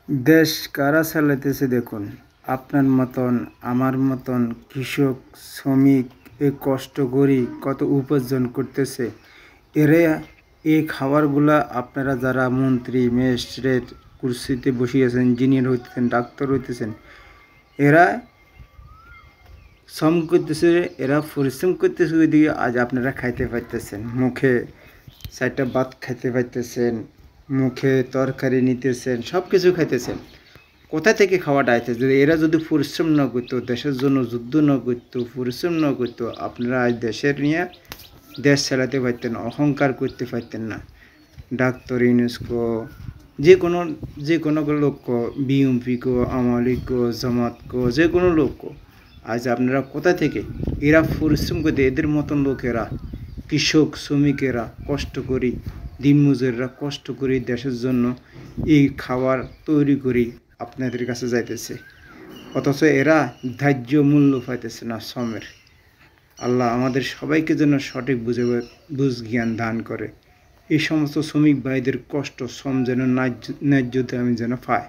দেশ কারা চালাইতেছে দেখুন। আপনার মতন আমার মতন কৃষক শ্রমিক এই কষ্ট করি কত উপার্জন করতেছে। এরা এই খাবারগুলা আপনারা যারা মন্ত্রী ম্যাজিস্ট্রেট কুর্সিতে বসিয়েছেন, ইঞ্জিনিয়ার হইতেছেন, ডাক্তার হইতেছেন, এরা শ্রম করতেছে, এরা পরিশ্রম করতেছে, ওইদিকে আজ আপনারা খাইতে পাইতেছেন, মুখে চারটা ভাত খাইতে পাইতেছেন, মুখে তরকারি নিতেছেন, সব কিছু খাইতেছেন। কোথা থেকে খাওয়াটা আইতে? যদি এরা যদি পরিশ্রম না করতো, দেশের জন্য যুদ্ধ না করতো, পরিশ্রম না করতো, আপনারা আজ দেশের নিয়ে দেশ চালাতে পারতেন, অহংকার করতে পারতেন না। ডাক্তার ইউনেস্কো যে কোনো লোক, বিএমপি কো, আওয়ামী লীগ কো, জামাত কো, যে কোনো লোক কো, আজ আপনারা কোথা থেকে? এরা পরিশ্রম করতে, এদের মতন লোকেরা, কৃষক শ্রমিকেরা কষ্ট করি, দিনমজুররা কষ্ট করি দেশের জন্য এই খাবার তৈরি করি আপনাদের কাছে যাইতেছে, অথচ এরা ধার্য মূল্য পাইতেছে না শ্রমের। আল্লাহ আমাদের সবাইকে যেন সঠিক বুঝ জ্ঞান দান করে। এই সমস্ত শ্রমিক ভাইদের কষ্ট শ্রম যেন ন্যায্যতা আমি যেন পাই।